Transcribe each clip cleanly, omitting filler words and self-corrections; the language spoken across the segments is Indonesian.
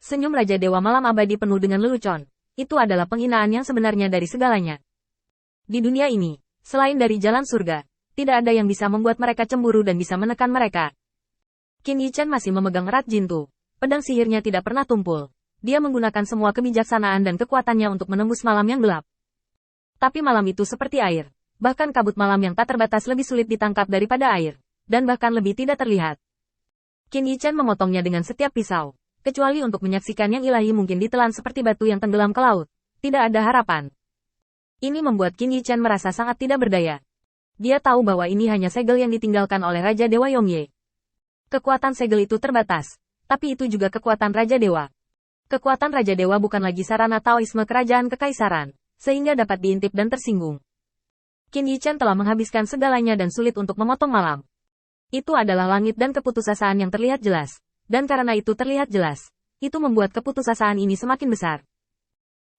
Senyum Raja Dewa Malam Abadi penuh dengan lelucon. Itu adalah penghinaan yang sebenarnya dari segalanya. Di dunia ini, selain dari jalan surga, tidak ada yang bisa membuat mereka cemburu dan bisa menekan mereka. Qin Yichen masih memegang erat Jintu. Pedang sihirnya tidak pernah tumpul. Dia menggunakan semua kebijaksanaan dan kekuatannya untuk menembus malam yang gelap. Tapi malam itu seperti air. Bahkan kabut malam yang tak terbatas lebih sulit ditangkap daripada air. Dan bahkan lebih tidak terlihat. Qin Yichen memotongnya dengan setiap pisau. Kecuali untuk menyaksikan yang ilahi mungkin ditelan seperti batu yang tenggelam ke laut. Tidak ada harapan. Ini membuat Qin Yichen merasa sangat tidak berdaya. Dia tahu bahwa ini hanya segel yang ditinggalkan oleh Raja Dewa Yongye. Kekuatan segel itu terbatas. Tapi itu juga kekuatan Raja Dewa. Kekuatan Raja Dewa bukan lagi sarana Taoisme kerajaan kekaisaran. Sehingga dapat diintip dan tersinggung. Qin Yichen telah menghabiskan segalanya dan sulit untuk memotong malam. Itu adalah langit dan keputusasaan yang terlihat jelas. Dan karena itu terlihat jelas, itu membuat keputusasaan ini semakin besar.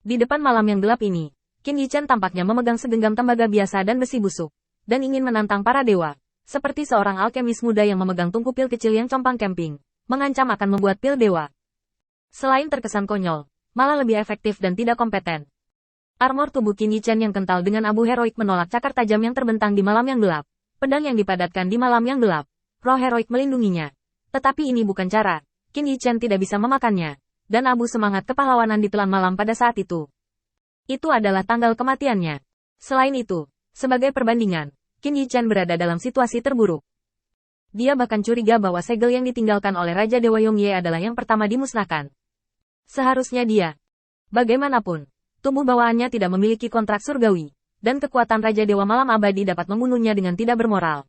Di depan malam yang gelap ini, Qin Yichen tampaknya memegang segenggam tembaga biasa dan besi busuk, dan ingin menantang para dewa, seperti seorang alkemis muda yang memegang tungku pil kecil yang compang camping, mengancam akan membuat pil dewa. Selain terkesan konyol, malah lebih efektif dan tidak kompeten. Armor tubuh Qin Yichen yang kental dengan abu heroik menolak cakar tajam yang terbentang di malam yang gelap, pedang yang dipadatkan di malam yang gelap, roh heroik melindunginya. Tetapi ini bukan cara. Qin Yichen tidak bisa memakannya. Dan abu semangat kepahlawanan ditelan malam pada saat itu. Itu adalah tanggal kematiannya. Selain itu, sebagai perbandingan, Qin Yichen berada dalam situasi terburuk. Dia bahkan curiga bahwa segel yang ditinggalkan oleh Raja Dewa Yongye adalah yang pertama dimusnahkan. Seharusnya dia. Bagaimanapun, tubuh bawaannya tidak memiliki kontrak surgawi. Dan kekuatan Raja Dewa Malam Abadi dapat membunuhnya dengan tidak bermoral.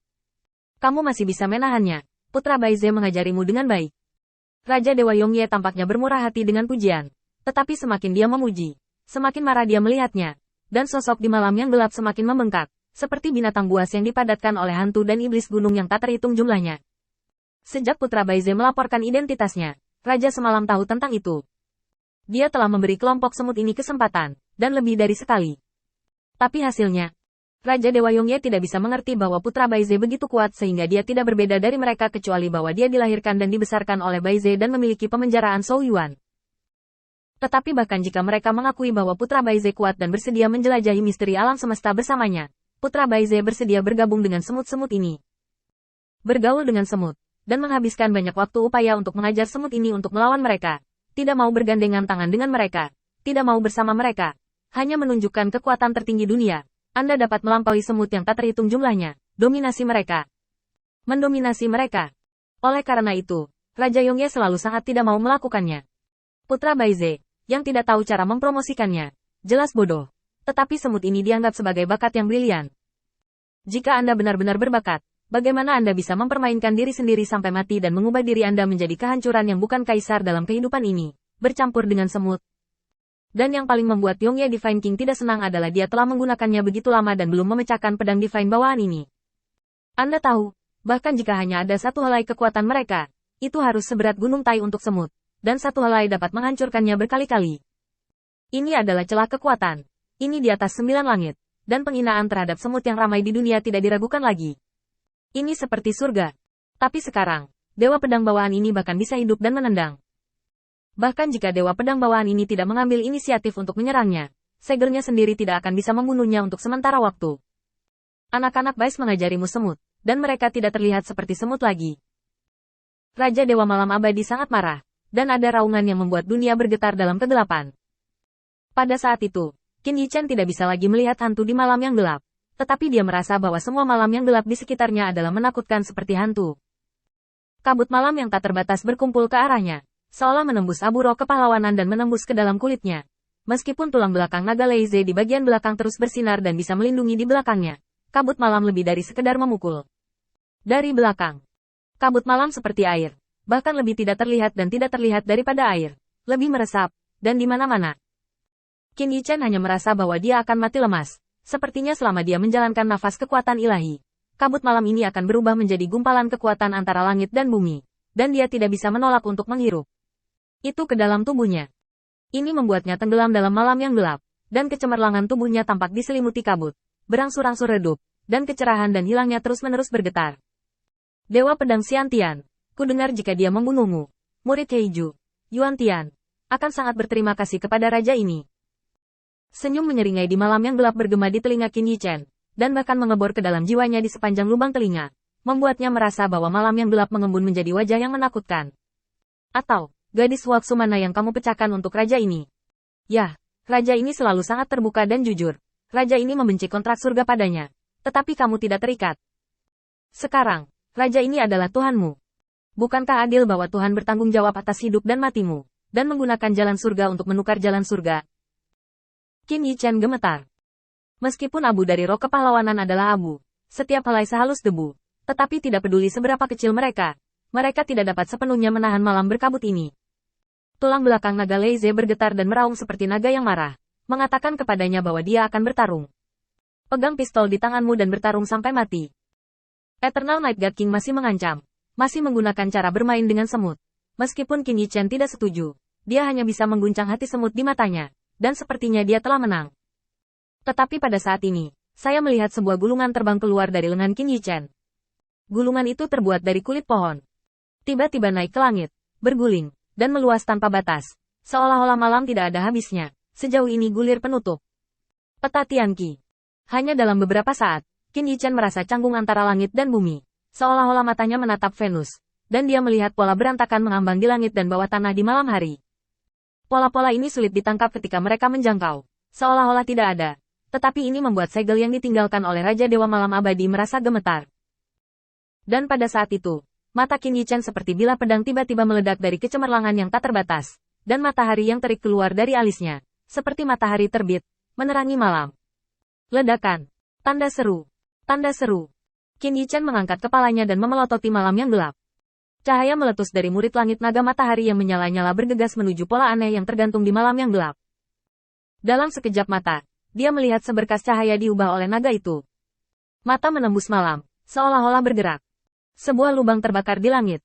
Kamu masih bisa menahannya. Putra Baize mengajarimu dengan baik. Raja Dewa Yongye tampaknya bermurah hati dengan pujian. Tetapi semakin dia memuji, semakin marah dia melihatnya. Dan sosok di malam yang gelap semakin membengkak, seperti binatang buas yang dipadatkan oleh hantu dan iblis gunung yang tak terhitung jumlahnya. Sejak Putra Baize melaporkan identitasnya, Raja semalam tahu tentang itu. Dia telah memberi kelompok semut ini kesempatan, dan lebih dari sekali. Tapi hasilnya, Raja Dewa Yongye tidak bisa mengerti bahwa Putra Baize begitu kuat sehingga dia tidak berbeda dari mereka kecuali bahwa dia dilahirkan dan dibesarkan oleh Baize dan memiliki pemenjaraan Shou Yuan. Tetapi bahkan jika mereka mengakui bahwa Putra Baize kuat dan bersedia menjelajahi misteri alam semesta bersamanya, Putra Baize bersedia bergabung dengan semut-semut ini. Bergaul dengan semut, dan menghabiskan banyak waktu upaya untuk mengajar semut ini untuk melawan mereka. Tidak mau bergandengan tangan dengan mereka. Tidak mau bersama mereka. Hanya menunjukkan kekuatan tertinggi dunia. Anda dapat melampaui semut yang tak terhitung jumlahnya, dominasi mereka. Mendominasi mereka. Oleh karena itu, Raja Yongye selalu sangat tidak mau melakukannya. Putra Baize, yang tidak tahu cara mempromosikannya, jelas bodoh. Tetapi semut ini dianggap sebagai bakat yang brilian. Jika Anda benar-benar berbakat, bagaimana Anda bisa mempermainkan diri sendiri sampai mati dan mengubah diri Anda menjadi kehancuran yang bukan kaisar dalam kehidupan ini, bercampur dengan semut? Dan yang paling membuat Yongye Divine King tidak senang adalah dia telah menggunakannya begitu lama dan belum memecahkan pedang Divine bawaan ini. Anda tahu, bahkan jika hanya ada satu helai kekuatan mereka, itu harus seberat gunung Tai untuk semut, dan satu helai dapat menghancurkannya berkali-kali. Ini adalah celah kekuatan. Ini di atas 9 langit, dan penghinaan terhadap semut yang ramai di dunia tidak diragukan lagi. Ini seperti surga. Tapi sekarang, Dewa Pedang bawaan ini bahkan bisa hidup dan menendang. Bahkan jika Dewa Pedang bawaan ini tidak mengambil inisiatif untuk menyerangnya, segelnya sendiri tidak akan bisa membunuhnya untuk sementara waktu. Anak-anak Bais mengajarimu semut, dan mereka tidak terlihat seperti semut lagi. Raja Dewa Malam Abadi sangat marah, dan ada raungan yang membuat dunia bergetar dalam kegelapan. Pada saat itu, Qin Yichen tidak bisa lagi melihat hantu di malam yang gelap, tetapi dia merasa bahwa semua malam yang gelap di sekitarnya adalah menakutkan seperti hantu. Kabut malam yang tak terbatas berkumpul ke arahnya. Seolah menembus abu roh kepahlawanan dan menembus ke dalam kulitnya. Meskipun tulang belakang naga Leize di bagian belakang terus bersinar dan bisa melindungi di belakangnya, kabut malam lebih dari sekedar memukul. Dari belakang, kabut malam seperti air, bahkan lebih tidak terlihat dan tidak terlihat daripada air, lebih meresap, dan di mana-mana. Qin Yichen hanya merasa bahwa dia akan mati lemas, sepertinya selama dia menjalankan nafas kekuatan ilahi. Kabut malam ini akan berubah menjadi gumpalan kekuatan antara langit dan bumi, dan dia tidak bisa menolak untuk menghirup itu ke dalam tubuhnya. Ini membuatnya tenggelam dalam malam yang gelap, dan kecemerlangan tubuhnya tampak diselimuti kabut, berangsur-angsur redup, dan kecerahan dan hilangnya terus-menerus bergetar. Dewa Pedang Xiantian, ku dengar jika dia membunuhmu. Murid Heiju, Yuan Tian, akan sangat berterima kasih kepada raja ini. Senyum menyeringai di malam yang gelap bergema di telinga Qin Yichen, dan bahkan mengebor ke dalam jiwanya di sepanjang lubang telinga, membuatnya merasa bahwa malam yang gelap mengembun menjadi wajah yang menakutkan. Atau, gadis Waksu mana yang kamu pecahkan untuk raja ini? Yah, raja ini selalu sangat terbuka dan jujur. Raja ini membenci kontrak surga padanya. Tetapi kamu tidak terikat. Sekarang, raja ini adalah Tuhanmu. Bukankah adil bahwa Tuhan bertanggung jawab atas hidup dan matimu, dan menggunakan jalan surga untuk menukar jalan surga? Qin Yichen gemetar. Meskipun abu dari roh kepahlawanan adalah abu, setiap helai sehalus debu, tetapi tidak peduli seberapa kecil mereka tidak dapat sepenuhnya menahan malam berkabut ini. Tulang belakang naga Leize bergetar dan meraung seperti naga yang marah, mengatakan kepadanya bahwa dia akan bertarung. Pegang pistol di tanganmu dan bertarung sampai mati. Eternal Night God King masih mengancam, masih menggunakan cara bermain dengan semut. Meskipun Qin Yichen tidak setuju, dia hanya bisa mengguncang hati semut di matanya. Dan sepertinya dia telah menang. Tetapi pada saat ini, saya melihat sebuah gulungan terbang keluar dari lengan Qin Yichen. Gulungan itu terbuat dari kulit pohon. Tiba-tiba naik ke langit, berguling, dan meluas tanpa batas. Seolah-olah malam tidak ada habisnya. Sejauh ini gulir penutup. Peta Tianqi. Hanya dalam beberapa saat, Qin Yichen merasa canggung antara langit dan bumi. Seolah-olah matanya menatap Venus. Dan dia melihat pola berantakan mengambang di langit dan bawah tanah di malam hari. Pola-pola ini sulit ditangkap ketika mereka menjangkau, seolah-olah tidak ada. Tetapi ini membuat segel yang ditinggalkan oleh Raja Dewa Malam Abadi merasa gemetar. Dan pada saat itu, mata Qin Yichen seperti bilah pedang tiba-tiba meledak dari kecemerlangan yang tak terbatas, dan matahari yang terik keluar dari alisnya, seperti matahari terbit, menerangi malam. Ledakan. Tanda seru. Tanda seru. Qin Yichen mengangkat kepalanya dan memelototi malam yang gelap. Cahaya meletus dari murid langit naga matahari yang menyala-nyala bergegas menuju pola aneh yang tergantung di malam yang gelap. Dalam sekejap mata, dia melihat seberkas cahaya diubah oleh naga itu. Mata menembus malam, seolah-olah bergerak. Sebuah lubang terbakar di langit,